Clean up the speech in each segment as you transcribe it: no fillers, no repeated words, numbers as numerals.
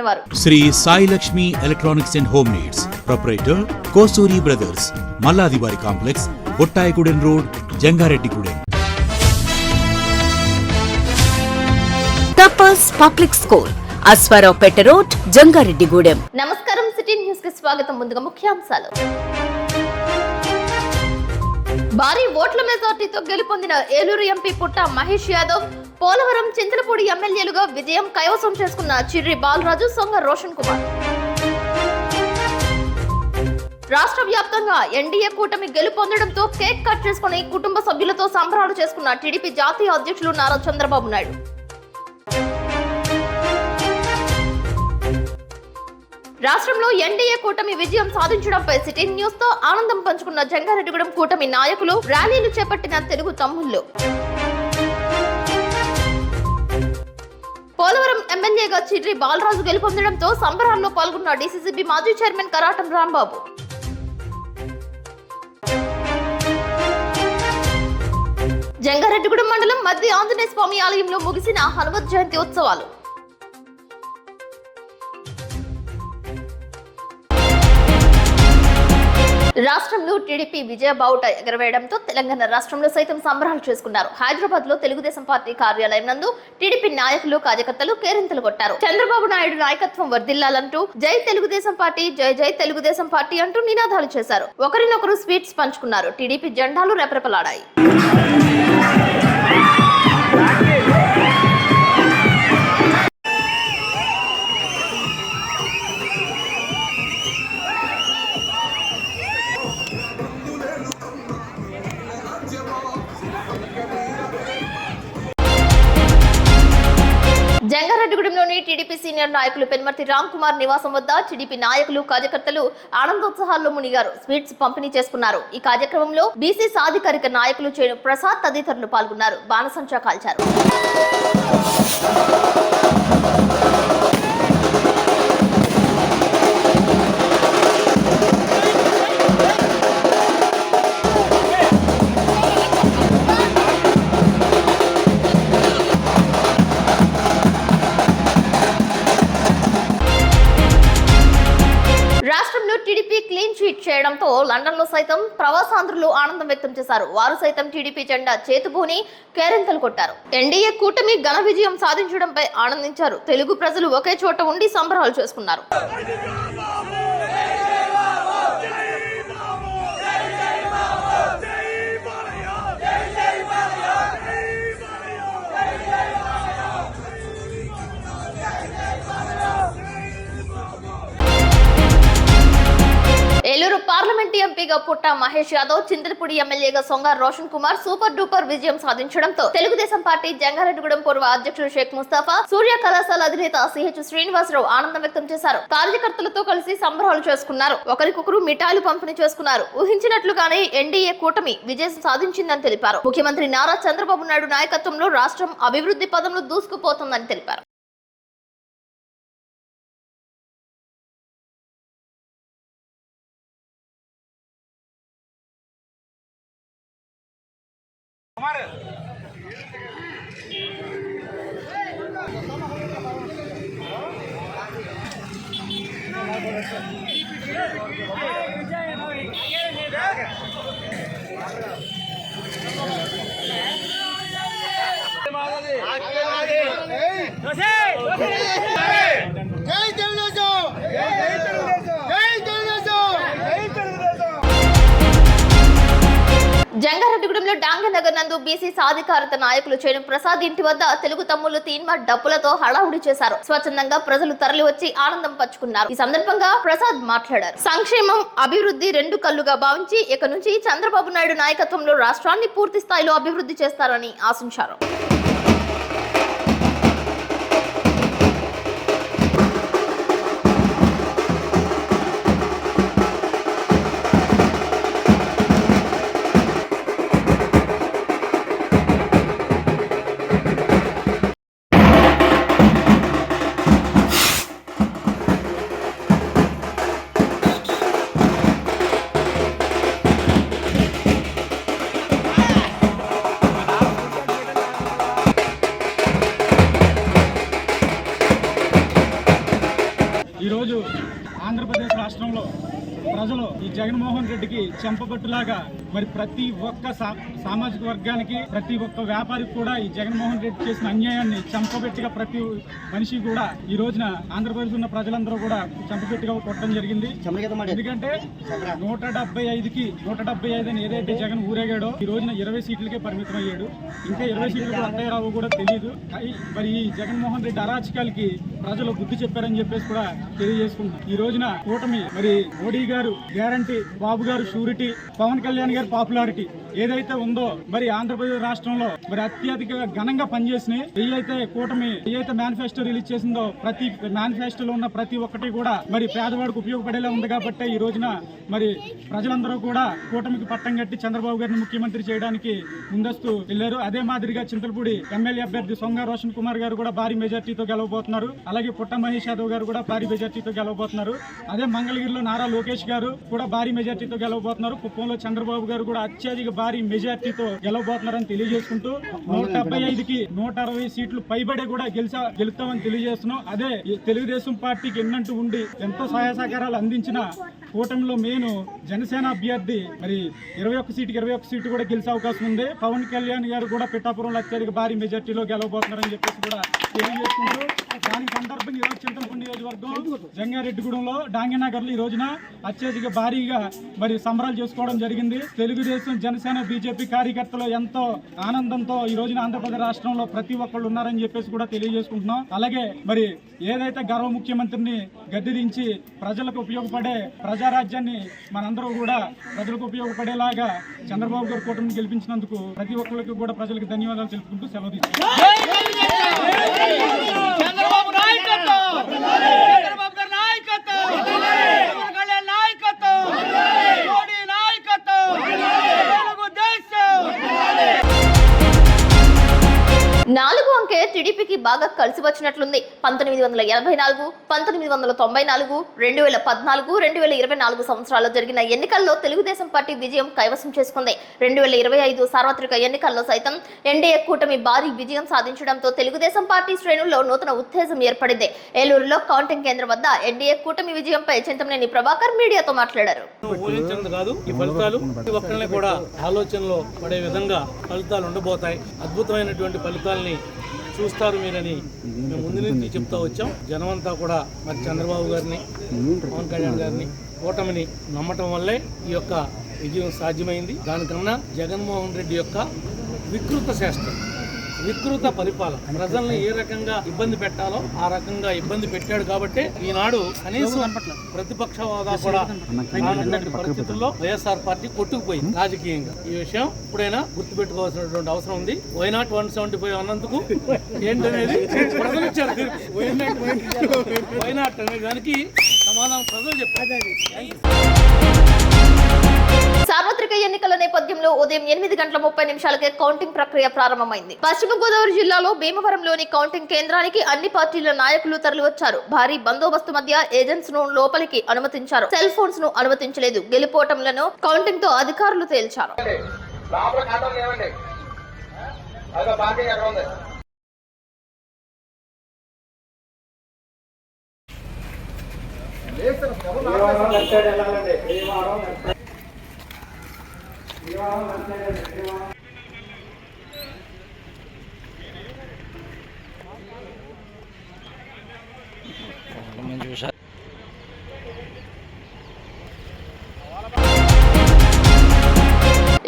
వారు. Sri Sai Lakshmi electronics and home needs, proprietor Kosuri brothers, మల్లాదివారి complex, Bottayigudem road, Jangareddygudem. Tapas public school, Ashwaraopeta road, Jangareddygudem. నమస్కారం, city news కి స్వాగతం. ముందుగా ముఖ్యాంశాలు. భారీ ఓట్ల మెజార్టీతో గెలుపొందిన ఏలూరు ఎంపీ పుట్ట మహేష్ యాదవ్, పోలవరం, చింతలపూడి ఎమ్మెల్యేలుగా విజయం కైవసం చేసుకున్న చిర్రి బాలరాజు, సొంగ రోషన్ కుమార్. రాష్ట్ర వ్యాప్తంగా ఎన్డీఏ కూటమి గెలుపొందడంతో కేక్ కట్ చేసుకుని కుటుంబ సభ్యులతో సంబరాలు చేసుకున్న టీడీపీ జాతీయ అధ్యక్షులు నారా చంద్రబాబు నాయుడు. రాష్ట్రంలో ఎన్డీఏ కూటమి విజయం సాధించడంపై సిటీ న్యూస్ తో ఆనందం పంచుకున్న జంగారెడ్డిగూడెం కూటమి నాయకులు, ర్యాలీలు చేపట్టిన తెలుగు తమ్ముళ్లు. పోలవరం ఎమ్మెల్యేగా చిర్రి బాలరాజు గెలుపొందడంతో సంబరాల్లో పాల్గొన్న డీసీసీబీ మాజీ చైర్మన్ కరాటం రాంబాబు. జంగారెడ్డిగూడెం మండలం మధ్య ఆంజనేయ స్వామి ఆలయంలో ముగిసిన హనుమత్ జయంతి ఉత్సవాలు. రాష్ట్రంలో టీడీపీ విజయ బావుట ఎగరవేయడంతో తెలంగాణ రాష్ట్రంలో సైతం సంబరాలు చేసుకున్నారు. హైదరాబాద్ లో తెలుగుదేశం పార్టీ కార్యాలయం నందు టీడీపీ నాయకులు, కార్యకర్తలు కేరింతలు కొట్టారు. చంద్రబాబు నాయుడు నాయకత్వం వర్ధిల్లాలంటూ జై తెలుగుదేశం పార్టీ, జై జై తెలుగుదేశం పార్టీ అంటూ నినాదాలు చేశారు. ఒకరినొకరు స్వీట్స్ పంచుకున్నారు. టీడీపీ జెండాలు రెపరెపలాడాయి. జంగారెడ్డిగూడెంలోని టీడీపీ సీనియర్ నాయకులు పెన్మర్తి రామ్ కుమార్ నివాసం వద్ద టీడీపీ నాయకులు, కార్యకర్తలు ఆనందోత్సాహాల్లో మునిగారు. స్వీట్స్ పంపిణీ చేసుకున్నారు. ఈ కార్యక్రమంలో బీసీ సాధికారిక నాయకులు చేను ప్రసాద్ తదితరులు పాల్గొన్నారు. బాణసంచా కాల్చారు. టీడీపీ క్లీన్ చీట్ చేయడంతో లండన్ లో సైతం ప్రవాసాంధ్రులు ఆనందం వ్యక్తం చేశారు. వారు సైతం టీడీపీ జెండా చేతుబూని కేరింతలు కొట్టారు. ఎన్డీఏ కూటమి ఘన విజయం సాధించడంపై ఆనందించారు. తెలుగు ప్రజలు ఒకే చోట ఉండి సంబరాలు చేసుకున్నారు. ఏలూరు పార్లమెంట్ ఎంపీగా పుట్ట మహేష్ యాదవ్, చింతలపూడి ఎమ్మెల్యేగా సొంగ రోషన్ కుమార్ సూపర్ డూపర్ విజయం సాధించడంతో తెలుగుదేశం పార్టీ జంగారెడ్డిగూడెం పూర్వ అధ్యక్షుడు షేక్ ముస్తాఫా, సూర్య కళాశాల అధినేత సిహెచ్ శ్రీనివాసరావు ఆనందం వ్యక్తం చేశారు. కార్యకర్తలతో కలిసి సంబరాలు చేసుకున్నారు. ఒకరికొకరు మిఠాయిలు పంపిణీ చేసుకున్నారు. ఊహించినట్లుగానే ఎన్డీఏ కూటమి విజయం సాధించిందని తెలిపారు. ముఖ్యమంత్రి నారా చంద్రబాబు నాయుడు నాయకత్వంలో రాష్ట్రం అభివృద్ధి పదంలో దూసుకుపోతుందని తెలిపారు. జంగారెడ్డిగూడెంలో డాంగనగర్ నందు బీసీ సాధికారత నాయకులు చేను ప్రసాద్ ఇంటి వద్ద తెలుగు తమ్ముళ్లు తీన్మా డప్పులతో హడావుడి చేశారు. స్వచ్ఛందంగా ప్రజలు తరలి వచ్చి ఆనందం పంచుకున్నారు. ఈ సందర్భంగా ప్రసాద్ మాట్లాడారు. సంక్షేమం, అభివృద్ధి రెండు కళ్ళుగా భావించి ఇక నుంచి చంద్రబాబు నాయుడు నాయకత్వంలో రాష్ట్రాన్ని పూర్తి స్థాయిలో అభివృద్ధి చేస్తారని ఆశించారు. ప్రజలు ఈ జగన్మోహన్ రెడ్డికి చెంపబట్టులాగా మరి ప్రతి ఒక్క సామాజిక వర్గానికి ప్రతి ఒక్క వ్యాపారికి కూడా ఈ జగన్మోహన్ రెడ్డి చేసిన అన్యాయాన్ని చెంపబెట్టిగా ప్రతి మనిషి కూడా ఈ రోజున ఆంధ్రప్రదేశ్ ఉన్న ప్రజలందరూ కూడా చెంపబెట్టిగా కొట్టడం జరిగింది. ఎందుకంటే 175 అని ఏదైతే జగన్ ఊరేగాడో ఈ రోజున 20 సీట్లకే పరిమితం అయ్యాడు. ఇంకా 20 సీట్లు వస్తాయో రావో కూడా తెలియదు. మరి ఈ జగన్మోహన్ రెడ్డి అరాచకాలకి ప్రజలు బుద్ధి చెప్పారని చెప్పేసి కూడా తెలియజేసుకుంటున్నాం. ఈ రోజున కూటమి మరి మోడీ గారు గ్యారంటీ, బాబు గారు షూరిటీ, పవన్ కళ్యాణ్ గారి పాపులారిటీ ఏదైతే ఉందో మరి ఆంధ్రప్రదేశ్ రాష్ట్రంలో మరి అత్యధిక ఘనంగా పనిచేసినాయి. కూటమి ఏదైతే మేనిఫెస్టో రిలీజ్ చేసిందో ప్రతి మేనిఫెస్టోలో ఉన్న ప్రతి ఒక్కటి కూడా మరి పేదవాడికి ఉపయోగపడేలా ఉంది. కాబట్టి ఈ రోజున మరి ప్రజలందరూ కూడా కూటమికి పట్టం కట్టి చంద్రబాబు గారిని ముఖ్యమంత్రి చేయడానికి ముందస్తు వెళ్లారు. అదే మాదిరిగా చింతలపూడి ఎమ్మెల్యే అభ్యర్థి సొంగ రోషన్ కుమార్ గారు కూడా భారీ మెజార్టీతో గెలవబోతున్నారు. అలాగే పుట్ట మహేష్ యాదవ్ గారు కూడా భారీ మెజార్టీతో గెలవబోతున్నారు. అదే మంగళగిరిలో నారా లోకేష్ గారు కూడా భారీ మెజార్టీతో గెలవబోతున్నారు. కుప్పంలో చంద్రబాబు గారు కూడా అత్యధిక భారీ మెజార్టీతో గెలవబోతున్నారని తెలియజేసుకుంటూ 175కి 160 సీట్లు పైబడే కూడా గెలుస్తామని తెలియజేస్తున్నాం. అదే తెలుగుదేశం పార్టీకి ఎన్నంటూ ఉండి ఎంతో సహాయ సహకారాలు అందించిన కూటమిలో మెయిన్ జనసేన అభ్యర్థి మరి 21 సీటు కూడా గెలిచే అవకాశం ఉంది. పవన్ కళ్యాణ్ గారు కూడా పిఠాపురంలో అత్యధిక భారీ మెజార్టీలో గెలవబోతున్నారని చెప్పేసి కూడా తెలియజేసుకుంటూ దానికి సందర్భంగా ఈరోజు చింతలపూడి నియోజకవర్గం జంగారెడ్డిగూడెంలో డాంగినగర్లో ఈ రోజున అత్యధిక భారీగా మరి సంబరాలు చేసుకోవడం జరిగింది. తెలుగుదేశం, జనసేన, బీజేపీ కార్యకర్తలు ఎంతో ఆనందంతో ఈ రోజున ఆంధ్రప్రదేశ్ రాష్ట్రంలో ప్రతి ఒక్కళ్ళు ఉన్నారని చెప్పేసి కూడా తెలియజేసుకుంటున్నాం. అలాగే మరి ఏదైతే గర్వ ముఖ్యమంత్రిని గద్దెదించి ప్రజలకు ఉపయోగపడే ప్రజారాజ్యాన్ని మనందరూ కూడా ప్రజలకు ఉపయోగపడేలాగా చంద్రబాబు గారు కూటమిని గెలిపించినందుకు ప్రతి ఒక్కరికి కూడా ప్రజలకు ధన్యవాదాలు తెలుపుకుంటూ సెలవు తీసుకుంటాం. చంద్రబాబు నాయకత్వం, చంద్రబాబు గారి నాయకత్వం, పవన్ కళ్యాణ్ నాయకత్వం, మోడీ నాయకత్వం, తెలుగుదేశం. 4 అంకె టీడీపీకి బాగా కలిసి వచ్చినట్లుంది. 1984, 1994, 2014, 2024 సంవత్సరాల్లో జరిగిన ఎన్నికల్లో తెలుగుదేశం పార్టీ విజయం కైవసం చేసుకుంది. 2025 సార్వత్రిక ఎన్నికల్లో సైతం ఎన్డీఏ కూటమి భారీ విజయం సాధించడంతో తెలుగుదేశం పార్టీ శ్రేణుల్లో నూతన ఉత్తేజం ఏర్పడింది. ఏలూరులో కౌంటింగ్ కేంద్రం వద్ద ఎన్డీఏ కూటమి విజయంపై చింతమనేని ప్రభాకర్ మీడియాతో మాట్లాడారు. ఈ ఫలితాలు ఒక్కరిని కూడా ఆలోచనలో పడే విధంగా ఫలితాలు ఉండబోతాయి. అద్భుతమైనటువంటి ఫలితాలని చూస్తారు మీరని మేము ముందు నుంచి చెప్తా వచ్చాం. జనమంతా కూడా మరి చంద్రబాబు గారిని, పవన్ కళ్యాణ్ గారిని, కూటమిని నమ్మటం వల్లే ఈ యొక్క విజయం సాధ్యమైంది. దానికన్నా జగన్మోహన్ రెడ్డి యొక్క వికృత శాస్త్రం, వికృత పరిపాలన, ప్రజల్ని ఏ రకంగా ఇబ్బంది పెట్టాలో ఆ రకంగా ఇబ్బంది పెట్టాడు. కాబట్టి ఈనాడు కనీసం ప్రతిపక్ష హోదా కూడా రానటువంటి పరిస్థితుల్లో వైఎస్ఆర్ పార్టీ కొట్టుకుపోయింది రాజకీయంగా. ఈ విషయం ఇప్పుడైనా గుర్తుపెట్టుకోవాల్సినటువంటి అవసరం ఉంది. వైనాట్ 175 అన్నందుకు ఏంటనేది ప్రజలు ఇచ్చారు తీర్పు. వైనాట్ అనే దానికి సమాధానం ప్రజలు చెప్పారు. సార్వత్రిక ఎన్నికల నేపథ్యంలో ఉదయం 8:30 కౌంటింగ్ ప్రక్రియ ప్రారంభమైంది. పశ్చిమ గోదావరి జిల్లాలో భీమవరంలోని కౌంటింగ్ కేంద్రానికి అన్ని పార్టీల నాయకులు తరలివచ్చారు. భారీ బందోబస్తు మధ్య ఏజెంట్స్ ను లోపలికి అనుమతించారు. సెల్ ఫోన్స్ ను అనుమతించలేదు. గెలుపోటములను కౌంటింగ్ తో అధికారులు తేల్చారు.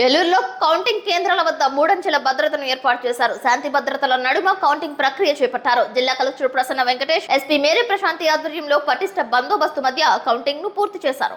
ఏలూరులో కౌంటింగ్ కేంద్రాల వద్ద 3 అంచెల భద్రతను ఏర్పాటు చేశారు. శాంతి భద్రతల నడుమ కౌంటింగ్ ప్రక్రియ చేపట్టారు. జిల్లా collector Prasanna Venkatesh, SP Mary Prashanthi ఆధ్వర్యంలో పటిష్ట బందోబస్తు మధ్య కౌంటింగ్ ను పూర్తి చేశారు.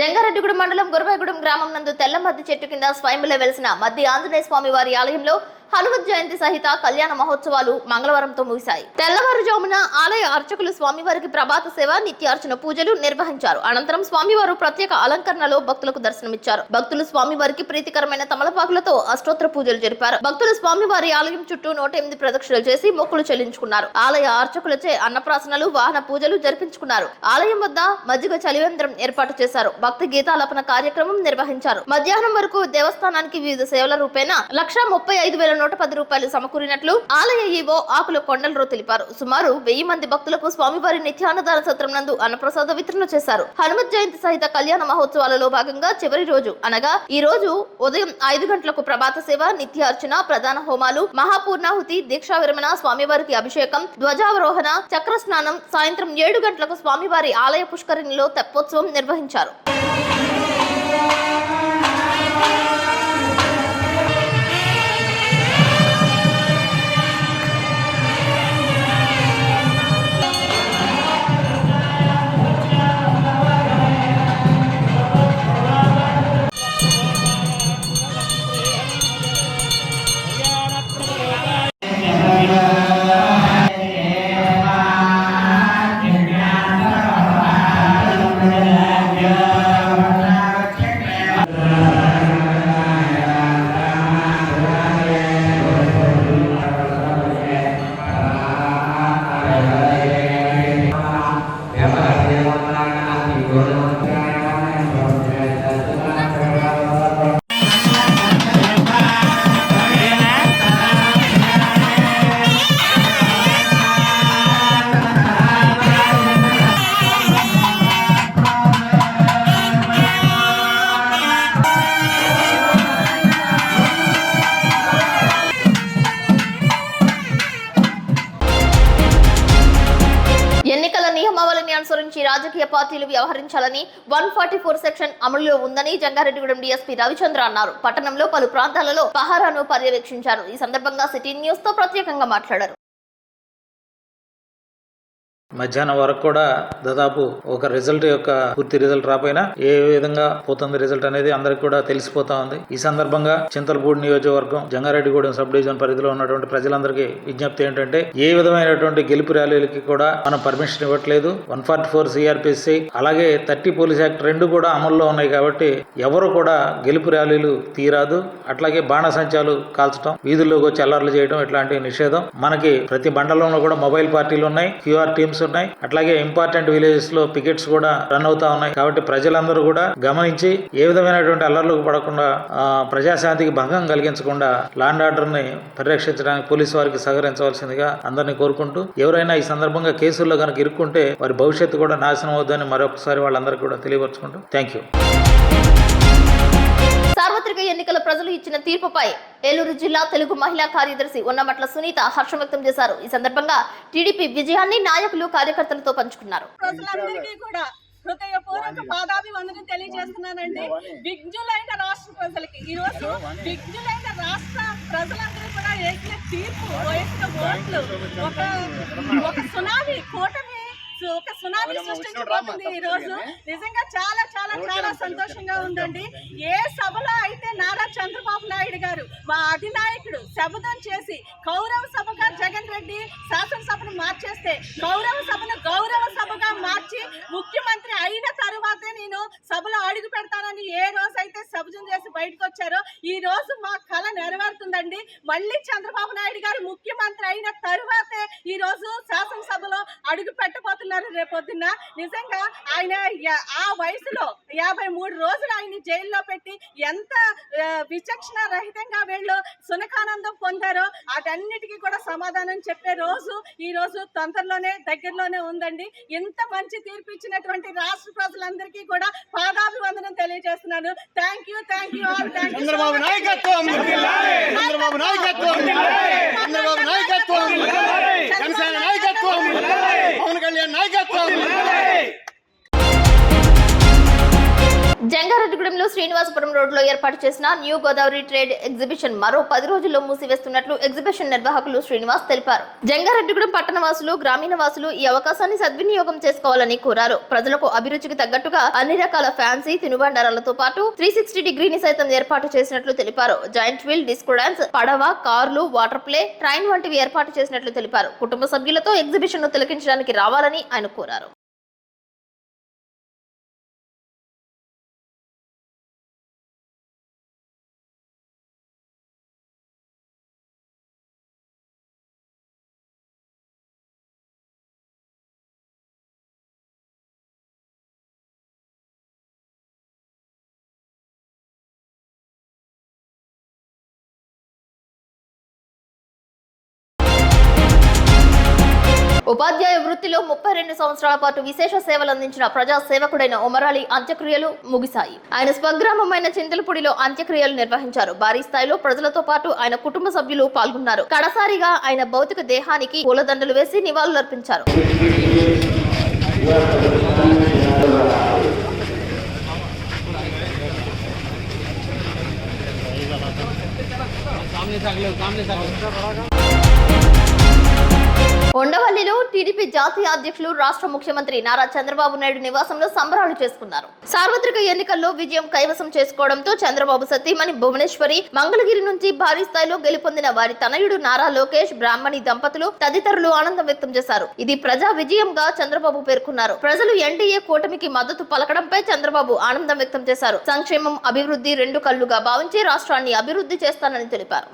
జంగారెడ్డిగూడెం మండలం గురవాయగూడెం గ్రామం నందు తెల్లమద్ది చెట్టు కింద స్వయంభులో వెలిసిన మద్ది ఆంజనేయ స్వామి వారి ఆలయంలో హనుమత్ జయంతి సహిత కళ్యాణ మహోత్సవాలు మంగళవారంతో ముగిశాయి. తెల్లవారుజామున ఆలయ అర్చకులు స్వామివారికి ప్రభాత సేవ, నిత్యార్చన పూజలు నిర్వహించారు. అనంతరం స్వామివారు ప్రత్యేక అలంకరణలో భక్తులకు దర్శనమిచ్చారు. భక్తులు స్వామివారికి ప్రీతికరమైన తమలపాకులతో అష్టోత్తర పూజలు జరిపారు. భక్తులు స్వామివారి ఆలయం చుట్టూ 108 ప్రదక్షిణలు చేసి మొక్కులు చెల్లించుకున్నారు. ఆలయ అర్చకులచే అన్నప్రాసనలు, వాహన పూజలు జరిపించుకున్నారు. ఆలయం వద్ద మజ్జిగ చలివేంద్రం ఏర్పాటు చేశారు. భక్తి గీతాలపన కార్యక్రమం నిర్వహించారు. మధ్యాహ్నం వరకు దేవస్థానానికి వివిధ సేవల రూపేణా 1,35,110 రూపాయలు సమకూరినట్లు ఆలయ ఈవో ఆకుల కొండలరావు తెలిపారు. సుమారు 1000 మంది భక్తులకు స్వామివారి నిత్యాన్నదాన సత్రం నందు అన్నప్రసాద వితరణ చేశారు. హనుమత్ జయంతి సహిత కళ్యాణ మహోత్సవాలలో భాగంగా చివరి రోజు అనగా ఈ రోజు ఉదయం 5 గంటలకు ప్రభాత సేవ, నిత్యార్చన, ప్రధాన హోమాలు, మహాపూర్ణాహుతి, దీక్షా విరమణ, స్వామివారికి అభిషేకం, ధ్వజావరోహణ, చక్ర స్నానం, సాయంత్రం 7 గంటలకు స్వామివారి ఆలయ పుష్కరిణిలో తెప్పోత్సవం నిర్వహించారు. ఎన్నికల నియమావళిని అనుసరించి రాజకీయ పార్టీలు వ్యవహరించాలని 144 సెక్షన్ అమలులో ఉందని జంగారెడ్డిగూడెం డీఎస్పీ రవిచంద్ర అన్నారు. పట్టణంలో పలు ప్రాంతాలలో పహారాను పర్యవేక్షించారు. ఈ సందర్భంగా సిటీ న్యూస్ తో ప్రత్యేకంగా మాట్లాడారు. మధ్యాహ్నం వరకు కూడా దాదాపు ఒక రిజల్ట్ యొక్క పూర్తి రిజల్ట్ రాపోయినా ఏ విధంగా పోతుంది రిజల్ట్ అనేది అందరికి కూడా తెలిసిపోతా ఉంది. ఈ సందర్భంగా చింతలపూడి నియోజకవర్గం, జంగారెడ్డిగూడెం సబ్ డివిజన్ పరిధిలో ఉన్నటువంటి ప్రజలందరికీ విజ్ఞప్తి ఏంటంటే ఏ విధమైనటువంటి గెలుపు ర్యాలీలకి కూడా మనం పర్మిషన్ ఇవ్వట్లేదు. 144 సిఆర్పిసి అలాగే 30 పోలీస్ యాక్ట్ 2 కూడా అమల్లో ఉన్నాయి కాబట్టి ఎవరు కూడా గెలుపు ర్యాలీలు తీరాదు. అట్లాగే బాణసంచాలు కాల్చడం, వీధుల్లోకి వచ్చి అల్లర్లు చేయడం ఇట్లాంటి నిషేధం. మనకి ప్రతి మండలంలో కూడా మొబైల్ పార్టీలు ఉన్నాయి, క్యూఆర్ టీమ్స్ ఉన్నాయి. అట్లాగే ఇంపార్టెంట్ విలేజెస్ లో పికెట్స్ కూడా రన్ అవుతా ఉన్నాయి. కాబట్టి ప్రజలందరూ కూడా గమనించి ఏ విధమైనటువంటి అల్లర్లకు పడకుండా, ప్రజాశాంతికి భంగం కలిగించకుండా లా అండ్ ఆర్డర్ ని పరిరక్షించడానికి పోలీసు వారికి సహకరించవలసిందిగా అందరినీ కోరుకుంటూ, ఎవరైనా ఈ సందర్భంగా కేసుల్లో కనుక ఇరుక్కుంటే వారి భవిష్యత్తు కూడా నాశనం అవుతుందని మరొకసారి వాళ్ళందరికీ కూడా తెలియపరచుకుంటూ థ్యాంక్ యూ. సార్వత్రిక ఎన్నికల ప్రజలు ఇచ్చిన తీర్పుపై ఏలూరు జిల్లా తెలుగు మహిళా కార్యదర్శి ఉన్నమట్ల సునీత హర్షం వ్యక్తం చేశారు. ఈ సందర్భంగా టీడీపీ విజయాన్ని నాయకులు, కార్యకర్తలతో పంచుకున్నారు. ప్రజలందరికీ కూడా హృదయపూర్వక పాదాభివందనం తెలియజేస్తున్నానండి. విజ్ఞులైన రాష్ట్ర ప్రజలకి ఈ రోజు విజ్ఞులైన రాష్ట్ర ప్రజలందరూ కూడా వేసిన తీర్పు, వేసిన ఓట్లు ఒక సునామీ కూటమి ఒక సునామీ సృష్టించబోతుంది. ఈ రోజు నిజంగా చాలా చాలా చాలా సంతోషంగా ఉందండి. ఏ సభలో అయితే నారా చంద్రబాబు నాయుడు గారు మా అధినాయకుడు శపథం చేసి కౌరవ సభగా జగన్ రెడ్డి శాసనసభను మార్చేస్తే కౌరవ సభను గౌరవ సభగా మార్చి ముఖ్యమంత్రి అయిన తరువాతే నేను సభలో అడుగు పెడతానని ఏ రోజైతే శపథం చేసి బయటకు వచ్చారో ఈ రోజు మా కళ నెరవేరుతుందండి. మళ్ళీ చంద్రబాబు నాయుడు గారు ముఖ్యమంత్రి అయిన తరువాతే ఈ రోజు శాసనసభలో అడుగు పెట్టబోతున్నారు. రేపొద్దున నిజంగా ఆయన ఆ వయసులో 53 రోజులు ఆయన జైల్లో పెట్టి ఎంత విచక్షణ రహితంగా వీళ్ళు సునకానందం పొందారో అటన్నిటికీ కూడా సమాధానం చెప్పే రోజు ఈ రోజు తొందరలోనే దగ్గరలోనే ఉందండి. ఇంత మంచి తీర్పు ఇచ్చినటువంటి రాష్ట్ర ప్రజలందరికీ కూడా పాదాభివందనం తెలియజేస్తున్నాను. Thank you all. చంద్రబాబు నాయకత్వం, చంద్రబాబు నాయకత్వం, చంద్రబాబు నాయకత్వం, జనసేన నాయకత్వం, పవన్ కళ్యాణ్ నాయకత్వం. జంగారెడ్డిగూడెంలో శ్రీనివాసపురం రోడ్లో ఏర్పాటు చేసిన న్యూ గోదావరి ట్రేడ్ ఎగ్జిబిషన్ మరో 10 రోజుల్లో మూసివేస్తున్నట్లు ఎగ్జిబిషన్ నిర్వాహకులు శ్రీనివాస్ తెలిపారు. జంగారెడ్డిగూడెం పట్టణ వాసులు, గ్రామీణ వాసులు ఈ అవకాశాన్ని సద్వినియోగం చేసుకోవాలని కోరారు. ప్రజలకు అభిరుచికి తగ్గట్టుగా అన్ని రకాల ఫ్యాన్సీ తినుబండారాలతో పాటు 360 డిగ్రీని సైతం ఏర్పాటు చేసినట్లు తెలిపారు. జాయింట్ వీల్, డిస్కో డాన్స్, పడవ, కార్లు, వాటర్ ప్లే, ట్రైన్ వంటివి ఏర్పాటు చేసినట్లు తెలిపారు. కుటుంబ సభ్యులతో ఎగ్జిబిషన్ ను తిలకించడానికి రావాలని ఆయన కోరారు. ఉపాధ్యాయ వృత్తిలో 32 సంవత్సరాల పాటు విశేష సేవలు అందించిన ప్రజా సేవకుడైన ఉమరాలి అంత్యక్రియలు ముగిశాయి. ఆయన స్వగ్రామమైన చింతలపూడిలో అంత్యక్రియలు నిర్వహించారు. భారీ స్థాయిలో ప్రజలతో పాటు ఆయన కుటుంబ సభ్యులు పాల్గొన్నారు. కడసారిగా ఆయన భౌతిక దేహానికి పూలదండలు వేసి నివాళులర్పించారు. ఉండవల్లిలో టీడీపీ జాతీయ అధ్యక్షులు, రాష్ట్ర ముఖ్యమంత్రి నారా చంద్రబాబు నాయుడు నివాసంలో సంబరాలు చేసుకున్నారు. సార్వత్రిక ఎన్నికల్లో విజయం కైవసం చేసుకోవడంతో చంద్రబాబు సతీమణి భువనేశ్వరి, మంగళగిరి నుంచి భారీ స్థాయిలో గెలుపొందిన వారి తనయుడు నారా లోకేష్, బ్రాహ్మణి దంపతులు తదితరులు ఆనందం వ్యక్తం చేశారు. ఇది ప్రజా విజయంగా చంద్రబాబు పేర్కొన్నారు. ప్రజలు ఎన్డీఏ కూటమికి మద్దతు పలకడంపై చంద్రబాబు ఆనందం వ్యక్తం చేశారు. సంక్షేమం, అభివృద్ధి రెండు కళ్లుగా భావించి రాష్ట్రాన్ని అభివృద్ధి చేస్తానని తెలిపారు.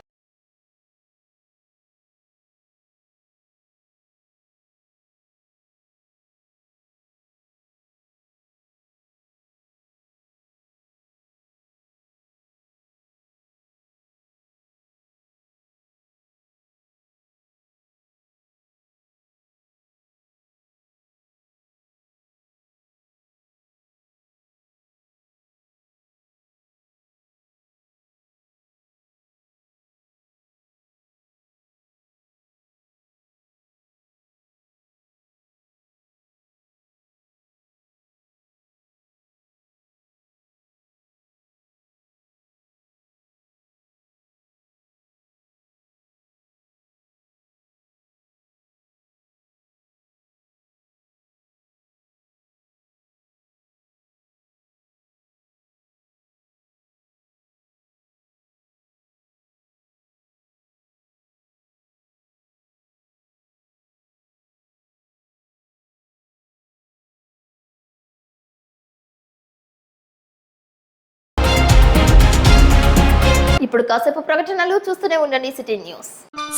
ఇప్పుడు కాసేపు ప్రకటనలు చూస్తూనే ఉండండి సిటీ న్యూస్.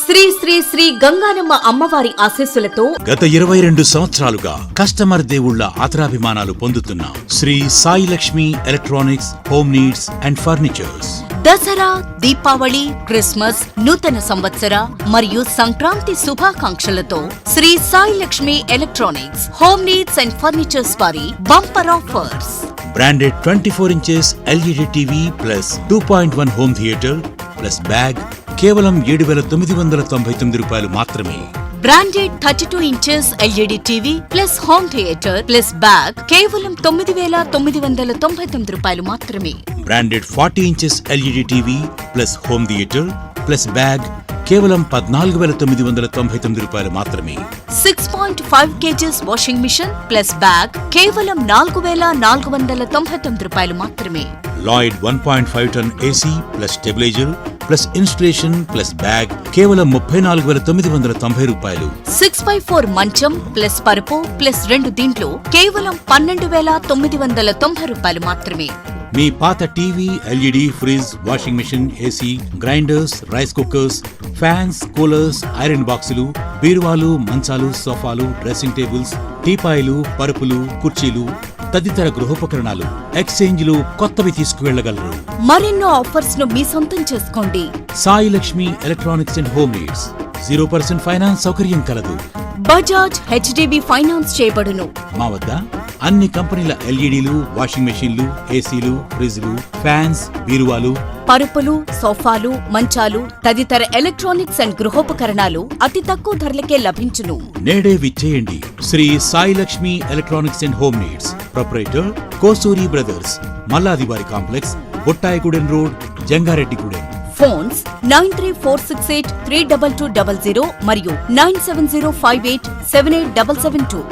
శ్రీ శ్రీ శ్రీ గంగానమ్మ అమ్మవారి ఆశీస్సులతో గత 22 సంవత్సరాలుగా కస్టమర్ దేవుళ్ల ఆదరాభిమానాలు పొందుతున్న Sri Sai Lakshmi electronics, home needs and furnitures Dasara, Deepavali, Christmas, నూతన సంవత్సర మరియు సంక్రాంతి శుభాకాంక్షలతో Sri Sai Lakshmi electronics, home needs and furnitures వారి bumper offers. Branded 24 inches LED TV plus 2.1 home theatre plus bag కేవలం 7,999 రూపాయలు మాత్రమే. Branded 32 inches LED TV plus home theatre plus bag కేవలం 9,999 రూపాయలు మాత్రమే. Branded 40 inches LED TV plus home theatre plus bag కేవలం 14,999 రూపాయలు మాత్రమే. 6.5 kgs washing machine plus bag కేవలం 4,499 రూపాయలు మాత్రమే. Lloyd 1.5 ton AC plus stabiliser plus installation plus bag కేవలం 34,990 రూపాయలు. 6x4 మంచం ప్లస్ పరుపు ప్లస్ 2 దీంట్లో కేవలం 12,990 రూపాయలు మాత్రమే. మీ పాత TV, LED, fridge, washing machine, AC, grinders, rice cookers, fans, coolers, iron బాక్సులు, బీరువాలు, మంచాలు, సోఫాలు, డ్రెస్సింగ్ టేబుల్స్, టీపాయిలు, పరుపులు, కుర్చీలు తదితర గృహోపకరణాలు ఎక్స్చేంజ్లు కొత్తవి తీసుకువెళ్లగలరు. మరెన్నో ఆఫర్స్ ను మీ సొంతం చేసుకోండి. Sai Lakshmi electronics and home needs 0% finance సౌకర్యం కలదు. బజాజ్, హెచ్డిబి ఫైనాన్స్ చేయబడును. మా వద్ద అన్ని కంపెనీల ఎల్ఈడీలు, వాషింగ్ మెషీన్లు, ఏసీలు, ఫ్రిజ్లు, ఫ్యాన్స్, బీరువాలు, పరుపులు, సోఫాలు, మంచాలు తదితర ఎలక్ట్రానిక్స్ అండ్ గృహోపకరణాలు అతి తక్కువ ధరలకే లభించును. నేడే విచ్చేయండి. Sri Sai Lakshmi electronics and home needs, proprietor Kosuri brothers, మల్లాదివారి complex, Bottayigudem road, Jangareddygudem. Phones 9346832200 మరియు 9705878772.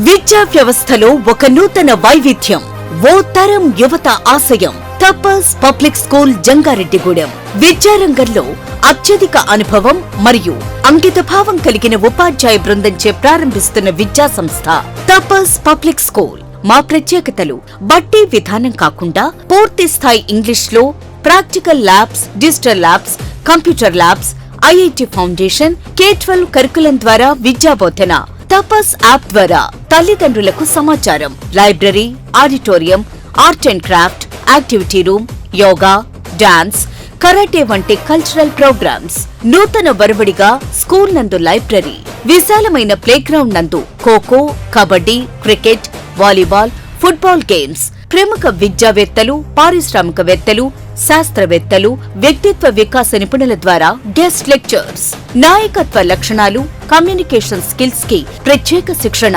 విద్యా వ్యవస్థలో ఒక నూతన వైవిధ్యం, ఓ తరం యువత ఆశయం. తపస్ పబ్లిక్ స్కూల్, జంగారెడ్డిగూడెం. విద్యారంగంలో అత్యధిక అనుభవం మరియు అంకితభావం కలిగిన ఉపాధ్యాయ బృందంచే ప్రారంభిస్తున్న విద్యా సంస్థ తపస్ పబ్లిక్ స్కూల్. మా ప్రత్యేకతలు: బట్టి విధానం కాకుండా పూర్తి స్థాయి ఇంగ్లీష్లో practical labs, digital labs, computer labs, IIT foundation, K-12 curriculum ద్వారా విద్యాబోధన. తపస్ యాప్ ద్వారా తల్లిదండ్రులకు సమాచారం, library, auditorium, art and craft, activity room, yoga, dance, karate వంటి కల్చరల్ ప్రోగ్రామ్స్. నూతన బరబడిగా స్కూల్ నందు లైబ్రరీ, విశాలమైన ప్లేగ్రౌండ్ నందు kho kho, kabaddi, cricket, volleyball, football games. ప్రముఖ విద్యావేత్తలు, పారిశ్రామికవేత్తలు, శాస్త్రవేత్తలు, వ్యక్తిత్వ వికాస నిపుణుల ద్వారా గెస్ట్ లెక్చర్స్. నాయకత్వ లక్షణాలు, కమ్యూనికేషన్ స్కిల్స్ కి ప్రత్యేక శిక్షణ.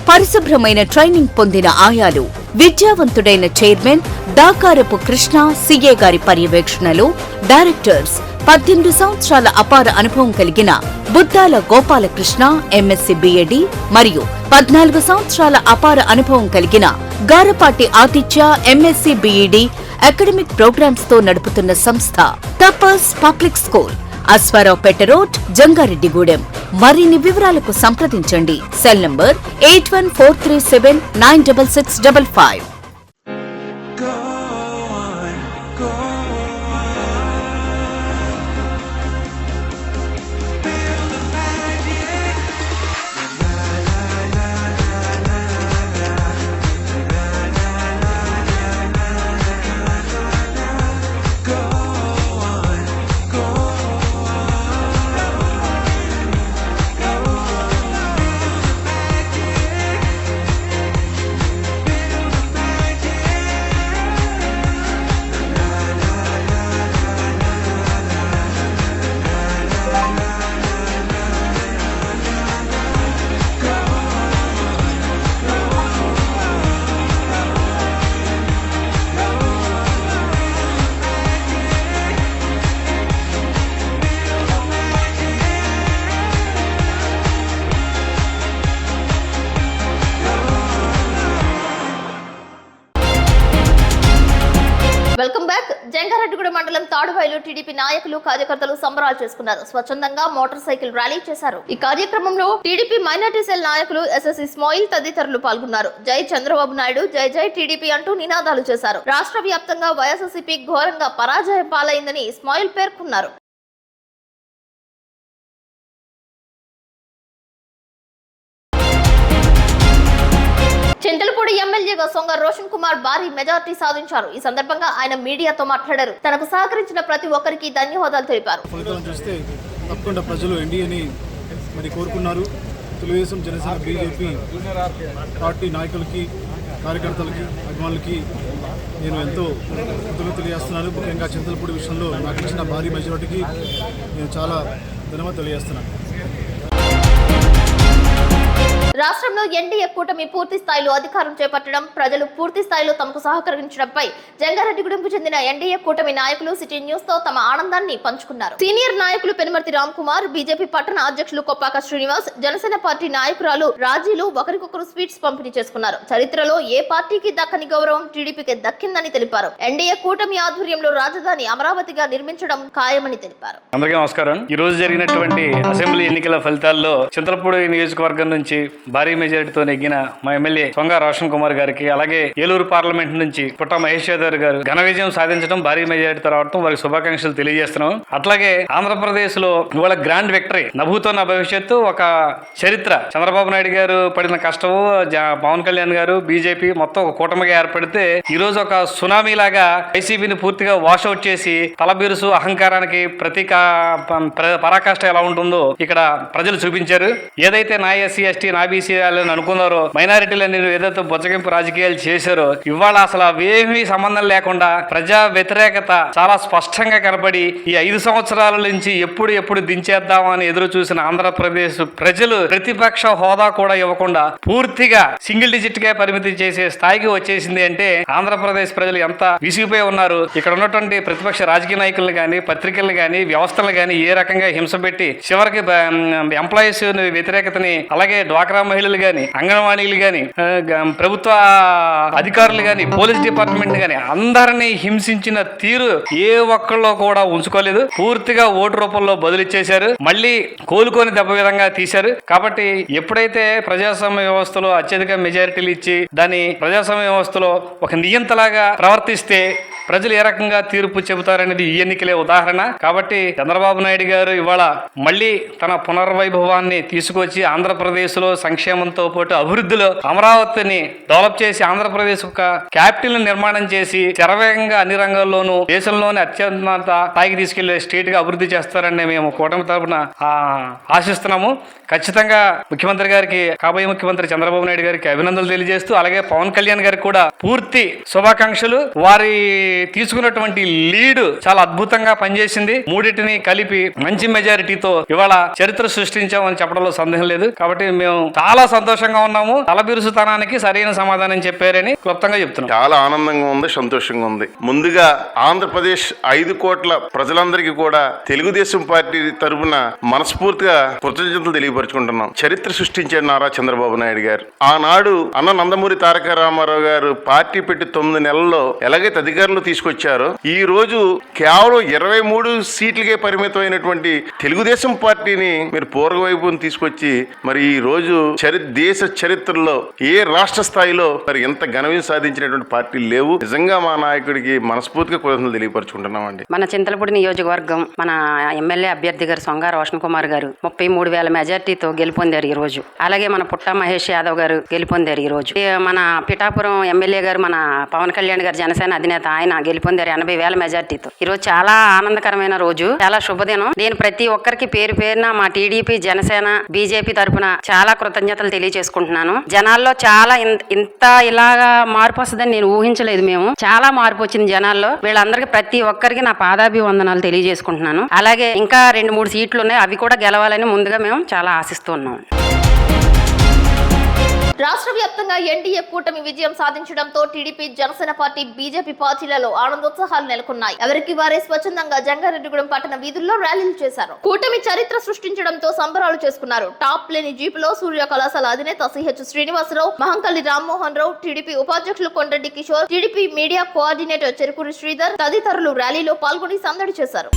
పరిశుభ్రమైన ట్రైనింగ్ పొందిన ఆయాలు. విద్యావంతుడైన చైర్మన్ దాకారపు కృష్ణ సిఏ గారి పర్యవేక్షణలో డైరెక్టర్స్. 18 సంవత్సరాల అపార అనుభవం కలిగిన బుద్దాల గోపాలకృష్ణ ఎంఎస్సి బిఎడి మరియు 14 సంవత్సరాల అపార అనుభవం కలిగిన Garapati Aditya MSc BEd academic programs తో నడుపుతున్న సంస్థ Tapas public school, Ashwaraopeta road, Jangareddygudem. మరిన్ని వివరాలకు సంప్రదించండి. Cell number 8143796655. Welcome back. Jangareddygudem మండలం తాడువాయిలో టీడీపీ నాయకులు, కార్యకర్తలు సంబరాలు చేసుకున్నారు. స్వచ్ఛందంగా మోటార్ సైకిల్ ర్యాలీ చేశారు. ఈ కార్యక్రమంలో టీడీపీ మైనార్టీ సెల్ నాయకులు ఎస్ఎస్ ఇస్మాయిల్ తదితరులు పాల్గొన్నారు. జై చంద్రబాబు నాయుడు, జై జై టీడీపీ అంటూ నినాదాలు చేశారు. రాష్ట్ర వ్యాప్తంగా వైఎస్ఆర్సీపీ ఘోరంగా పరాజయం పాలైందని ఇస్మాయిల్ పేర్కొన్నారు. చింతలపూడి ఎమ్మెల్యేగా సొంగ రోషన్ కుమార్ భారీ మెజార్టీ సాధించారు. ఈ సందర్భంగా ఆయన మీడియాతో మాట్లాడారు. తనకు సహకరించిన ప్రతి ఒక్కరికి ధన్యవాదాలు తెలిపారు. ఫలితాలను చూస్తే తప్పకుండా ప్రజలు ఎన్డీఏని మరి కోరుకున్నారు. తెలుగుదేశం, జనసేన, బీజేపీ పార్టీ నాయకులకి, కార్యకర్తలకి, అభిమానులకి నేను ఎంతో కృతజ్ఞతలు తెలియజేస్తున్నాను. ముఖ్యంగా చింతలపూడి విషయంలో నాకు ఇచ్చిన భారీ మెజారిటీకి నేను చాలా ధన్యవాదాలు తెలియజేస్తున్నాను. రాష్ట్రంలో ఎన్డీఏ కూటమి పూర్తి స్థాయిలో అధికారం చేపట్టడం, ప్రజలు పూర్తి స్థాయిలో తమకు సహకరించడంపై జంగారెడ్డిగూడెంకు చెందిన ఎన్డీఏ కూటమి నాయకులు సిటీ న్యూస్ తో తమ ఆనందాన్ని పంచుకున్నారు. సీనియర్ నాయకులు పెనుమర్తి రామ్ కుమార్, బీజేపీ పట్టణ అధ్యక్షులు కొప్పాక శ్రీనివాస్, జనసేన పార్టీ నాయకురాలు రాజీలు ఒకరికొకరు స్వీట్స్ పంపిణీ చేసుకున్నారు. చరిత్రలో ఏ పార్టీకి దక్కని గౌరవం టీడీపీకి దక్కిందని తెలిపారు. ఎన్డీఏ కూటమి ఆధ్వర్యంలో రాజధాని అమరావతిగా నిర్మించడం ఖాయమని తెలిపారు. అందరికీ నమస్కారం. ఈ రోజు జరిగినటువంటి అసెంబ్లీ ఎన్నికల ఫలితాల్లో చింతలపూడి నియోజకవర్గం నుంచి భారీ మెజారిటీతో నెగ్గిన మా ఎమ్మెల్యే సొంగ రోషన్ కుమార్ గారికి, అలాగే ఏలూరు పార్లమెంట్ నుంచి పుట్ట మహేష్ యాదవ్ గారు ఘన విజయం సాధించడం, భారీ మెజారిటీతో రావడం వారికి శుభాకాంక్షలు తెలియజేస్తున్నాం. అట్లాగే ఆంధ్రప్రదేశ్ లో ఇవాళ గ్రాండ్ విక్టరీ, నభూతో నా భవిష్యత్తు, ఒక చరిత్ర. చంద్రబాబు నాయుడు గారు పడిన కష్టము, పవన్ కళ్యాణ్ గారు, బీజేపీ మొత్తం ఒక కూటమిగా ఏర్పడితే ఈ రోజు ఒక సునామీ లాగా వైసీపీని పూర్తిగా వాషౌట్ చేసి తలబిరుసు అహంకారానికి పరాకాష్ట ఎలా ఉంటుందో ఇక్కడ ప్రజలు చూపించారు. ఏదైతే నా ఎస్సీ ఎస్టీ నా బీసీ అని అనుకున్నారో, మైనారిటీలని ఏదైతే బొచ్చగింపు రాజకీయాలు చేశారో, ఇవాళ అసలు అవేమీ సంబంధం లేకుండా ప్రజా వ్యతిరేకత చాలా స్పష్టంగా కనబడి ఈ 5 సంవత్సరాల నుంచి ఎప్పుడు దించేద్దామని ఎదురు చూసిన ఆంధ్రప్రదేశ్ ప్రజలు ప్రతిపక్ష హోదా కూడా ఇవ్వకుండా పూర్తిగా సింగిల్ డిజిట్ గా పరిమితి చేసే స్థాయికి వచ్చేసింది. అంటే ఆంధ్రప్రదేశ్ ప్రజలు ఎంత విసిగిపోయి ఉన్నారు. ఇక్కడ ఉన్నటువంటి ప్రతిపక్ష రాజకీయ నాయకులను కానీ, పత్రికలను కానీ, వ్యవస్థలను కానీ ఏ రకంగా హింస పెట్టి చివరికి ఎంప్లాయీస్ వ్యతిరేకతని, అలాగే డ్వాక్రా మహిళలు గాని, అంగన్వాడీలు గాని, ప్రభుత్వ అధికారులు గాని, పోలీస్ డిపార్ట్మెంట్ గాని అందరినీ హింసించిన తీరు ఏ ఒక్కళ్ళో కూడా ఉంచుకోలేదు. పూర్తిగా ఓటు రూపంలో బదులిచ్చేశారు. మళ్ళీ కోలుకొని దెబ్బ విధంగా తీశారు. కాబట్టి ఎప్పుడైతే ప్రజాస్వామ్య వ్యవస్థలో అత్యధిక మెజారిటీలు ఇచ్చి దాన్ని ప్రజాస్వామ్య వ్యవస్థలో ఒక నియంతలాగా ప్రవర్తిస్తే ప్రజలు ఏ రకంగా తీర్పు చెబుతారనేది ఈ ఎన్నికలే ఉదాహరణ. కాబట్టి చంద్రబాబు నాయుడు గారు ఇవాళ మళ్ళీ తన పునర్వైభవాన్ని తీసుకొచ్చి ఆంధ్రప్రదేశ్ లో సంక్షేమంతో పాటు అభివృద్ధిలో అమరావతిని డెవలప్ చేసి ఆంధ్రప్రదేశ్ ఒక క్యాపిటల్ నిర్మాణం చేసి శరవేగంగా అన్ని రంగాల్లోనూ దేశంలోనే అత్యున్నత స్థాయికి తీసుకెళ్లే స్టేట్ గా అభివృద్ధి చేస్తారని మేము కూటమి తరపున ఆశిస్తున్నాము. ఖచ్చితంగా ముఖ్యమంత్రి గారికి, కాబోయే ముఖ్యమంత్రి చంద్రబాబు నాయుడు గారికి అభినందనలు తెలియజేస్తూ, అలాగే పవన్ కళ్యాణ్ గారికి కూడా పూర్తి శుభాకాంక్షలు. వారి తీసుకున్నటువంటి లీడ్ చాలా అద్భుతంగా పనిచేసింది. మూడింటిని కలిపి మంచి మెజారిటీతో ఇవాళ చరిత్ర సృష్టించామని చెప్పడంలో సందేహం లేదు. కాబట్టి మేము చాలా సంతోషంగా ఉన్నాము. తలబిరుసుతనానికి సరైన సమాధానం చెప్పారని క్లుప్తంగా చెప్తున్నాం. చాలా ఆనందంగా ఉంది, సంతోషంగా ఉంది. ముందుగా ఆంధ్రప్రదేశ్ 5 కోట్ల ప్రజలందరికీ కూడా తెలుగుదేశం పార్టీ తరఫున మనస్ఫూర్తిగా కృతజ్ఞతలు తెలియపరుచుకుంటున్నాం. చరిత్ర సృష్టించాడు నారా చంద్రబాబు నాయుడు గారు. ఆనాడు అన్న నందమూరి తారక రామారావు గారు పార్టీ పెట్టి 9 నెలల్లో ఎలాగైతే అధికారులు తీసుకొచ్చారో, ఈ రోజు కేవలం 23 సీట్లకే పరిమితమైనటువంటి తెలుగుదేశం పార్టీని మీరు పూర్వవైపుని తీసుకొచ్చి మరి ఈ రోజు దేశ చరిత్రలో ఏ రాష్ట్ర స్థాయిలో మరి ఎంత ఘనవిజయం సాధించినటువంటి పార్టీలు లేవు. నిజంగా మా నాయకుడికి మనస్ఫూర్తిగా కృతజ్ఞతలు తెలియపరుచుకుంటున్నామండి. మన చింతలపూడి నియోజకవర్గం మన ఎమ్మెల్యే అభ్యర్థి గారు సొంగ రోషన్ కుమార్ గారు 33,000 మెజార్టీతో గెలుపొందారు ఈ రోజు. అలాగే మన పుట్ట మహేష్ యాదవ్ గారు గెలుపొందారు ఈ రోజు. మన పిఠాపురం ఎమ్మెల్యే గారు మన పవన్ కళ్యాణ్ గారు జనసేన అధినేత, ఆయన గెలుపొందారు 80,000 మెజార్టీతో. ఈ రోజు చాలా ఆనందకరమైన రోజు, చాలా శుభదినం. నేను ప్రతి ఒక్కరికి పేరు పేరున మా టీడీపీ, జనసేన, బీజేపీ తరఫున చాలా కృతజ్ఞతలు తెలియజేసుకుంటున్నాను. జనాల్లో చాలా ఇంత ఇలాగా మార్పు వస్తుందని నేను ఊహించలేదు. మేము చాలా మార్పు వచ్చింది జనాల్లో. వీళ్ళందరికీ ప్రతి ఒక్కరికి నా పాదాభివందనాలు తెలియజేసుకుంటున్నాను. అలాగే ఇంకా 2-3 సీట్లు ఉన్నాయి, అవి కూడా గెలవాలని ముందుగా మేము చాలా ఆశిస్తున్నాం. రాష్ట్ర వ్యాప్తంగా ఎన్డీఏ కూటమి విజయం సాధించడంతో టీడీపీ, జనసేన పార్టీ, బీజేపీ పార్టీలలో ఆనందోత్సాహాలు నెలకొన్నాయి. ఎవరికి వారే స్వచ్ఛందంగా జంగారెడ్డిగూడెం పట్టణ వీధుల్లో ర్యాలీలు చేశారు. కూటమి చరిత్ర సృష్టించడంతో సంబరాలు చేసుకున్నారు. టాప్ లేని జీపులో సూర్య కళాశాల అధినేత సిహెచ్ శ్రీనివాసరావు, మహంకల్లి రామ్మోహన్ రావు, టీడీపీ ఉపాధ్యక్షులు Kondareddy Kishore, TDP media coordinator Cherukuri Sridhar తదితరులు ర్యాలీలో పాల్గొని సందడి చేశారు.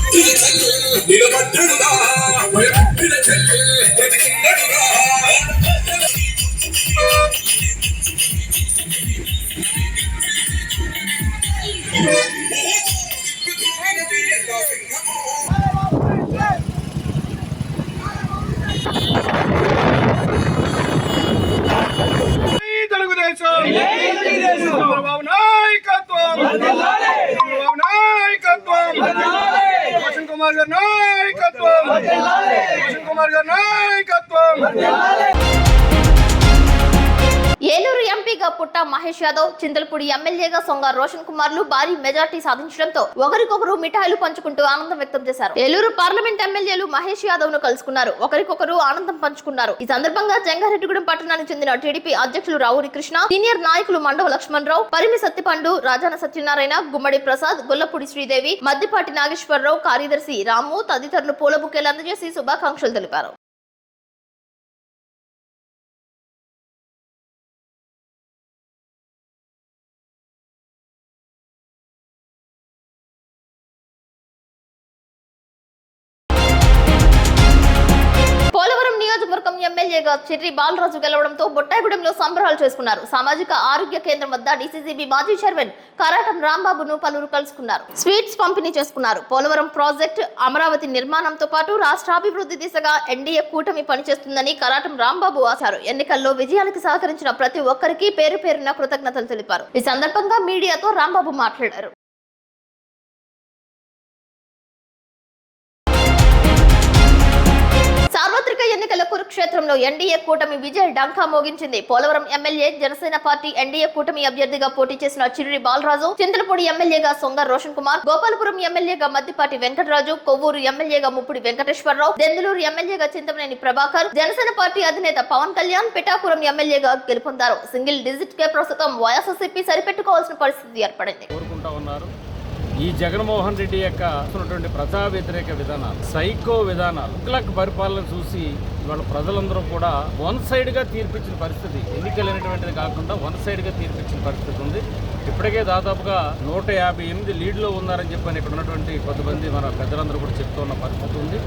చంద్రబాబు నాయకత్వం, చంద్రబాబు నాయకత్వం, రోషన్ కుమార్ గారి నాయకత్వం, రోషన్ కుమార్ గారి నాయకత్వం. ఏలూరు ఎంపీగా పుట్ట పుట్ట మహేష్ యాదవ్, చింతలపూడి ఎమ్మెల్యేగా సొంగ రోషన్ కుమార్లు భారీ మెజార్టీ సాధించడంతో ఒకరికొకరు మిఠాయిలు పంచుకుంటూ ఆనందం వ్యక్తం చేశారు. ఏలూరు పార్లమెంట్ ఎమ్మెల్యేలు మహేష్ యాదవ్ ను కలుసుకున్నారు. ఒకరికొకరు ఆనందం పంచుకున్నారు. ఈ సందర్భంగా జంగారెడ్డిగూడెం పట్టణానికి చెందిన టీడీపీ అధ్యక్షులు రావురి కృష్ణ, సీనియర్ నాయకులు మండవ లక్ష్మణరావు, పరిమి సత్తిపండు, రాజాన సత్యనారాయణ, గుమ్మడి ప్రసాద్, గొల్లపూడి శ్రీదేవి, మద్దిపాటి నాగేశ్వరరావు, కార్యదర్శి రాము తదితరులు పూల బుకేలు అందజేసి శుభాకాంక్షలు తెలిపారు. పోలవరం నియోజకవర్గం ఎమ్మెల్యేగా చిర్రి బాలరాజు గెలవడంతో బొట్టాయిగూడెంలో సంబరాలు చేసుకున్నారు. సామాజిక ఆరోగ్య కేంద్రం వద్ద డీసీసీబీ మాజీ చైర్మన్ కరాటం రాంబాబును పలువురు కలుసుకున్నారు. స్వీట్స్ పంపిణీ చేసుకున్నారు. పోలవరం ప్రాజెక్టు అమరావతి నిర్మాణంతో పాటు రాష్ట్రాభివృద్ధి దిశగా ఎన్డీఏ కూటమి పనిచేస్తుందని కరాటం రాంబాబు ఆచారు. ఎన్నికల్లో విజయానికి సహకరించిన ప్రతి ఒక్కరికి పేరు పేరున కృతజ్ఞతలు తెలిపారు. ఈ సందర్భంగా మీడియాతో రాంబాబు మాట్లాడారు. సార్వత్రిక ఎన్నికల కురుక్షేత్రంలో ఎన్డీఏ కూటమి విజయ డంకా మోగించింది. Polavaram MLA Janasena party NDA కూటమి అభ్యర్థిగా పోటీ చేసిన చిర్రి బాలరాజు, చింతలపూడి ఎమ్మెల్యేగా సొంగ రోషన్ కుమార్, గోపాలపురం ఎమ్మెల్యేగా మద్దిపాటి వెంకటరాజు, కొవ్వూరు ఎమ్మెల్యేగా ముప్పుడి వెంకటేశ్వరరావు, దెందులూరు ఎమ్మెల్యేగా చింతమనేని ప్రభాకర్, జనసేన పార్టీ అధినేత పవన్ కళ్యాణ్ పిఠాపురం ఎమ్మెల్యేగా గెలుపొందారు. సింగిల్ డిజిట్ కే ప్రస్తుతం వైఎస్ఆర్సీపీ సరిపెట్టుకోవాల్సిన పరిస్థితి ఏర్పడింది. ఈ జగన్మోహన్ రెడ్డి యొక్క ప్రజా వ్యతిరేక విధానాలు, సైకో విధానాలు, తుగ్లక్ పరిపాలన చూసి ఇవాళ ప్రజలందరూ కూడా వన్ సైడ్ గా తీర్పిచ్చిన పరిస్థితి, ఎన్నికలు అనేటువంటిది కాకుండా వన్ సైడ్ గా తీర్పిచ్చిన పరిస్థితి ఉంది. ఇప్పటికే దాదాపుగా 158 లీడ్లో ఉన్నారని చెప్పని ఇక్కడ ఉన్నటువంటి కొంతమంది మన పెద్దలందరూ కూడా చెప్తున్న పరిస్థితి ఉంది.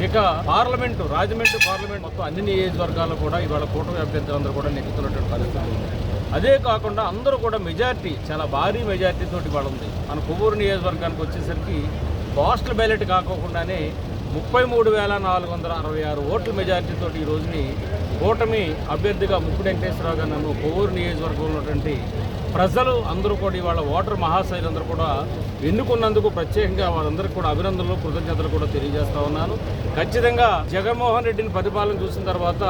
ఇక పార్లమెంటు, రాజమండ్రి పార్లమెంట్ మొత్తం అన్ని నియోజకవర్గాల్లో కూడా ఇవాళ కూటమి అభ్యర్థులందరూ కూడా నెగ్గుతున్నటువంటి పరిస్థితి ఉంది. అదే కాకుండా అందరూ కూడా మెజార్టీ, చాలా భారీ మెజార్టీ తోటి ఇవాళ ఉంది. మన కొవ్వూరు నియోజకవర్గానికి వచ్చేసరికి పోస్టల్ బ్యాలెట్ కాకోకుండానే 33,466 ఓట్ల మెజార్టీ తోటి ఈ రోజుని కూటమి అభ్యర్థిగా ముప్పుడి వెంకటేశ్వరరావు గారు నన్ను కొవ్వూరు నియోజకవర్గంలో ఉన్నటువంటి ప్రజలు అందరూ కూడా ఇవాళ ఓటర్ మహాశైలందరూ కూడా ఎన్నుకున్నందుకు ప్రత్యేకంగా వాళ్ళందరికీ కూడా అభినందనలు, కృతజ్ఞతలు కూడా తెలియజేస్తా ఉన్నాను. ఖచ్చితంగా జగన్మోహన్ రెడ్డిని పరిపాలన చూసిన తర్వాత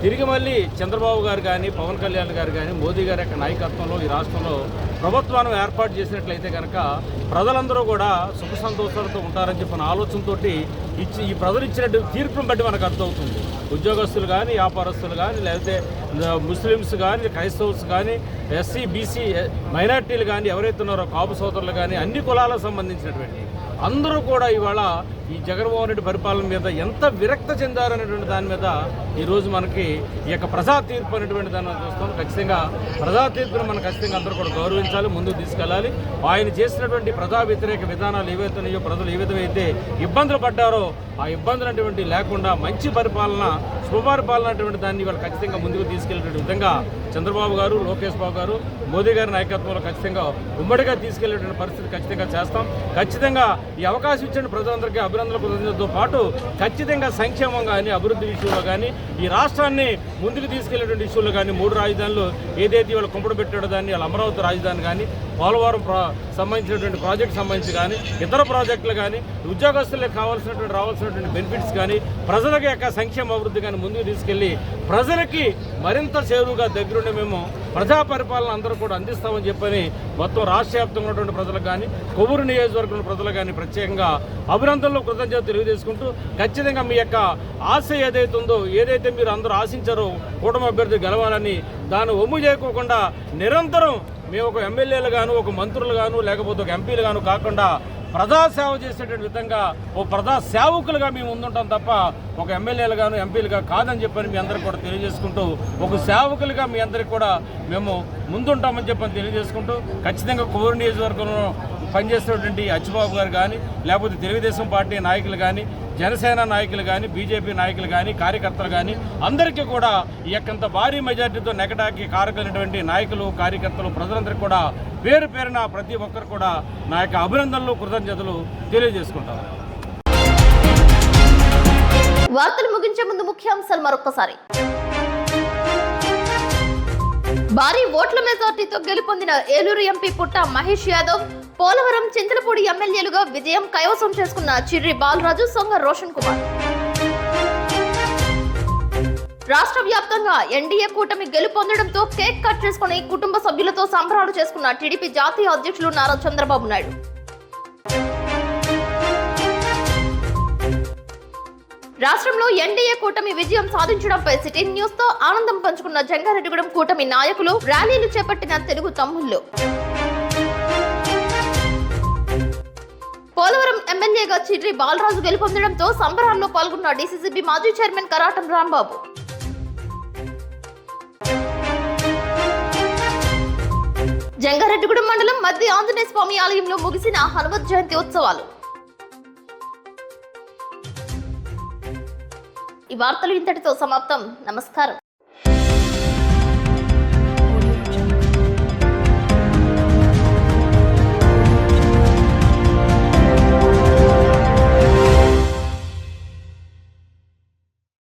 తిరిగి మళ్ళీ చంద్రబాబు గారు కానీ, పవన్ కళ్యాణ్ గారు కానీ, మోదీ గారి యొక్క నాయకత్వంలో ఈ రాష్ట్రంలో ప్రభుత్వాన్ని ఏర్పాటు చేసినట్లయితే కనుక ప్రజలందరూ కూడా సుఖ సంతోషాలతో ఉంటారని చెప్పిన ఆలోచనతో ఈ ప్రజలు ఇచ్చిన తీర్పును బట్టి మనకు అర్థమవుతుంది. ఉద్యోగస్తులు కానీ, వ్యాపారస్తులు కానీ, లేకపోతే ముస్లిమ్స్ కానీ, క్రైస్తవుస్ కానీ, ఎస్సీ బీసీ మైనార్టీలు కానీ, ఎవరైతే ఉన్నారో కాపు సోదరులు కానీ, అన్ని కులాలకు సంబంధించినటువంటి అందరూ కూడా ఇవాళ ఈ జగన్మోహన్ రెడ్డి పరిపాలన మీద ఎంత విరక్త చెందారనేటువంటి దాని మీద ఈరోజు మనకి ఈ యొక్క ప్రజా తీర్పు అనేటువంటి దాన్ని చూస్తాం. ఖచ్చితంగా ప్రజా తీర్పును మనం ఖచ్చితంగా అందరూ కూడా గౌరవించాలి, ముందుకు తీసుకెళ్ళాలి. ఆయన చేసినటువంటి ప్రజా వ్యతిరేక విధానాలు ఏవైతున్నాయో, ప్రజలు ఏ విధమైతే ఇబ్బందులు పడ్డారో ఆ ఇబ్బందులు అటువంటి లేకుండా మంచి పరిపాలన, శుభపరిపాలన అటువంటి దాన్ని వాళ్ళు ఖచ్చితంగా ముందుకు తీసుకెళ్లే విధంగా చంద్రబాబు గారు, లోకేష్ బాబు గారు, మోదీ గారి నాయకత్వంలో ఖచ్చితంగా ఉమ్మడిగా తీసుకెళ్లేటువంటి పరిస్థితి ఖచ్చితంగా చేస్తాం. ఖచ్చితంగా ఈ అవకాశం ఇచ్చిన ప్రజలందరికీ అభినందనలు కృతజ్ఞతలతో పాటు ఖచ్చితంగా సంక్షేమం కానీ, అభివృద్ధి విషయంలో కానీ, ఈ రాష్ట్రాన్ని ముందుకు తీసుకెళ్లేటువంటి విషయంలో కానీ, 3 రాజధానులు ఏదైతే వాళ్ళు కుంపడు పెట్టాడో దాన్ని వాళ్ళ అమరావతి రాజధాని కానీ, పోలవరం సంబంధించినటువంటి ప్రాజెక్టు సంబంధించి కానీ, ఇతర ప్రాజెక్టులు కానీ, ఉద్యోగస్తులకు కావాల్సినటువంటి రావాల్సినటువంటి బెనిఫిట్స్ కానీ, ప్రజలకు యొక్క సంక్షేమ అభివృద్ధి కానీ ముందుకు తీసుకెళ్లి ప్రజలకి మరింత చేరువుగా దగ్గరుండి మేము ప్రజా పరిపాలన అందరూ కూడా అందిస్తామని చెప్పని మొత్తం రాష్ట్ర వ్యాప్తంగా ఉన్నటువంటి ప్రజలకు కానీ, కొవ్వూరు నియోజకవర్గంలో ప్రజలకు కానీ ప్రత్యేకంగా అభినందనలు, కృతజ్ఞతలు తెలియజేసుకుంటూ ఖచ్చితంగా మీ యొక్క ఆశ ఏదైతే ఉందో, ఏదైతే మీరు అందరూ ఆశించారో కూటమి అభ్యర్థి గెలవాలని, దాన్ని ఒమ్ము చేయకోకుండా నిరంతరం మేము ఒక ఎమ్మెల్యేలు గాను, ఒక మంత్రులు గాను, లేకపోతే ఒక ఎంపీలు గాను కాకుండా ప్రజాసేవ చేసేటువంటి విధంగా ఓ ప్రజా సేవకులుగా మేము ముందుంటాం తప్ప ఒక ఎమ్మెల్యేలుగాను, ఎంపీలుగా కాదని చెప్పని మీ అందరికీ కూడా తెలియజేసుకుంటూ, ఒక సేవకులుగా మీ అందరికీ కూడా మేము ముందుంటామని చెప్పని తెలియజేసుకుంటూ ఖచ్చితంగా కొవ్వూరు నియోజకవర్గంలో పనిచేస్తున్నటువంటి అచ్చిబాబు గారు కానీ, లేకపోతే తెలుగుదేశం పార్టీ నాయకులు కానీ, జనసేన నాయకులు కానీ, బీజేపీ నాయకులు కానీ, కార్యకర్తలు కానీ అందరికీ కూడా ఈ యొక్కంత భారీ మెజార్టీతో నెగటాకి కారకులైనటువంటి నాయకులు, కార్యకర్తలు, ప్రజలందరికీ కూడా పేరు పేరున ప్రతి ఒక్కరు కూడా నా యొక్క అభినందనలు, కృతజ్ఞతలు తెలియజేసుకుంటారు. వార్తలు ముగించే ముందు ముఖ్యాంశాలు మరొకసారి. భారీ ఓట్ల మెజార్టీతో గెలుపొందిన ఏలూరు ఎంపీ పుట్ట మహేష్ యాదవ్, పోలవరం, చింతలపూడి ఎమ్మెల్యేలుగా విజయం కైవసం చేసుకున్న చిర్రి బాలరాజు, సొంగ రోషన్ కుమార్. రాష్ట్ర వ్యాప్తంగా ఎన్డీఏ కూటమి గెలుపొందడంతో కేక్ కట్ చేసుకుని కుటుంబ సభ్యులతో సంబరాలు చేసుకున్న టీడీపీ జాతీయ అధ్యక్షులు నారా చంద్రబాబు నాయుడు. రాష్ట్రంలో ఎన్డీఏ కూటమి విజయం సాధించడంపై సిటీ న్యూస్ తో ఆనందం పంచుకున్న జంగారెడ్డిగూడెం కూటమి నాయకులు, ర్యాలీలు చేపట్టిన తెలుగు తమ్ముళ్లు. పోలవరం ఎమ్మెల్యేగా చిర్రి బాలరాజు గెలుపొందడంతో సంబరాల్లో పాల్గొన్న డీసీసీబీ మాజీ చైర్మన్ కరాటం రాంబాబు. జంగారెడ్డిగూడెం మండలం మధ్య ఆంజనేయ స్వామి ఆలయంలో ముగిసిన హనుమత్ జయంతి ఉత్సవాలు. ఈ వార్తలు ఇంతటితో సమాప్తం. నమస్కారం.